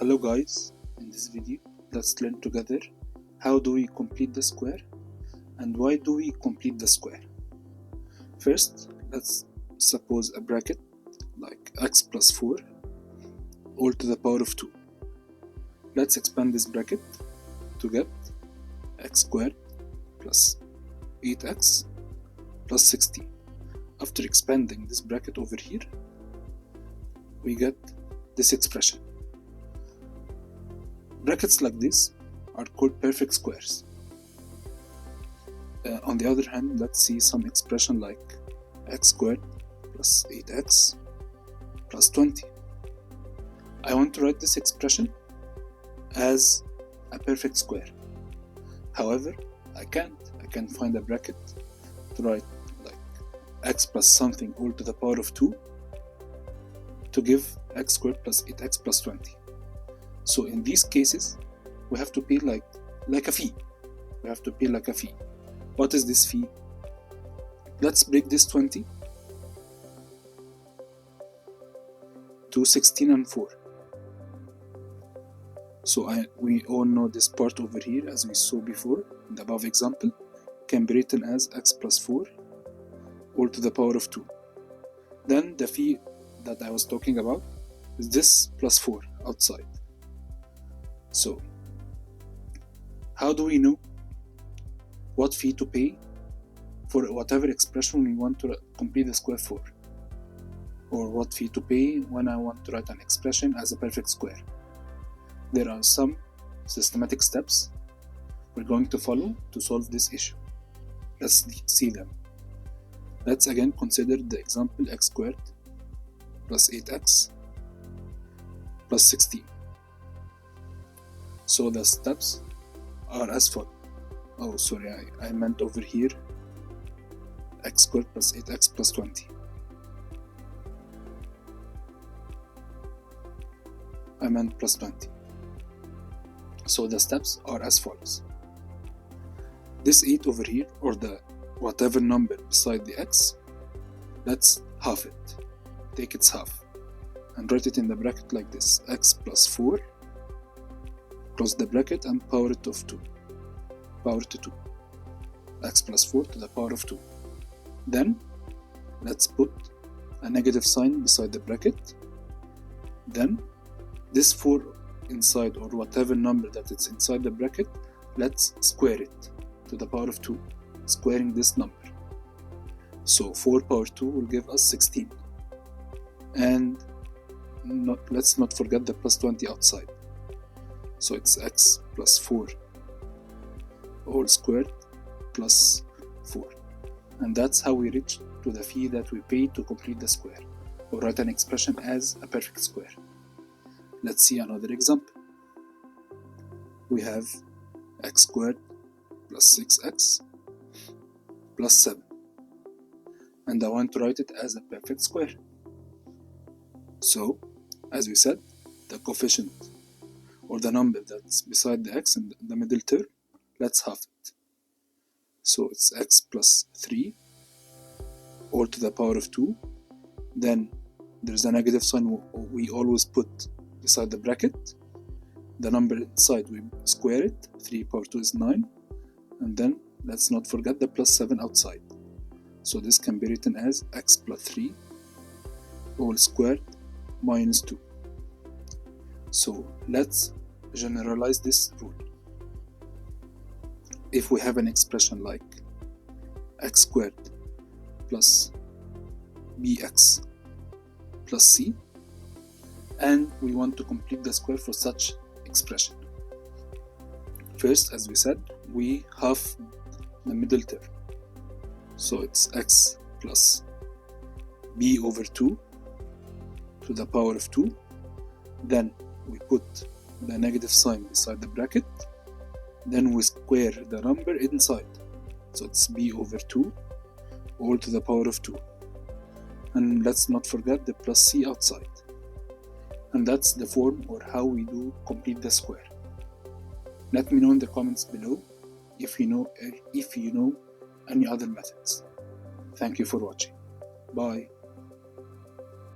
Hello guys, in this video let's learn together how do we complete the square and why do we complete the square. First, let's suppose a bracket like x plus 4 all to the power of 2. Let's expand this bracket to get x squared plus 8x plus 16. After expanding this bracket over here, we get this expression. Brackets like this are called perfect squares. On the other hand, let's see some expression like x squared plus 8x plus 20. I want to write this expression as a perfect square. However, I can't find a bracket to write like x plus something all to the power of 2 to give x squared plus 8x plus 20. So in these cases, we have to pay like a fee. We have to pay like a fee. What is this fee? Let's break this 20 to 16 and 4. So we all know this part over here, as we saw before in the above example, can be written as x plus 4 all to the power of 2. Then the fee that I was talking about is this plus 4 outside. So, how do we know what fee to pay for whatever expression we want to complete the square for? Or what fee to pay when I want to write an expression as a perfect square? There are some systematic steps we're going to follow to solve this issue. Let's see them. Let's again consider the example x squared plus 8x plus 16. So the steps are as follows. Oh, sorry, I meant over here x squared plus 8x plus 20. I meant plus 20. So the steps are as follows. This 8 over here, or the whatever number beside the x, let's half it. Take its half and write it in the bracket like this: x plus 4, close the bracket and power it of 2. Power to 2. X plus 4 to the power of 2. Then let's put a negative sign beside the bracket. Then this 4 inside, or whatever number that it's inside the bracket, let's square it to the power of 2, squaring this number. So 4 power 2 will give us 16. And let's not forget the plus 20 outside. So it's x plus 4 all squared plus 4. And that's how we reach to the fee that we pay to complete the square, or write an expression as a perfect square. Let's see another example. We have x squared plus 6x plus 7. And I want to write it as a perfect square. So, as we said, the coefficient or the number that's beside the x in the middle term, let's half it. So it's x plus 3 all to the power of 2. Then there's a negative sign we always put beside the bracket. The number inside we square it. 3 power 2 is 9. And then let's not forget the plus 7 outside. So this can be written as x plus 3 all squared minus 2. So let's generalize this rule. If we have an expression like x squared plus bx plus c, and we want to complete the square for such expression, first, as we said, we half the middle term. So it's x plus b over 2 to the power of 2. Then we put the negative sign beside the bracket. Then we square the number inside. So it's b over 2 all to the power of 2. And let's not forget the plus c outside. And that's the form or how we do complete the square. Let me know in the comments below if you know any other methods. Thank you for watching. Bye.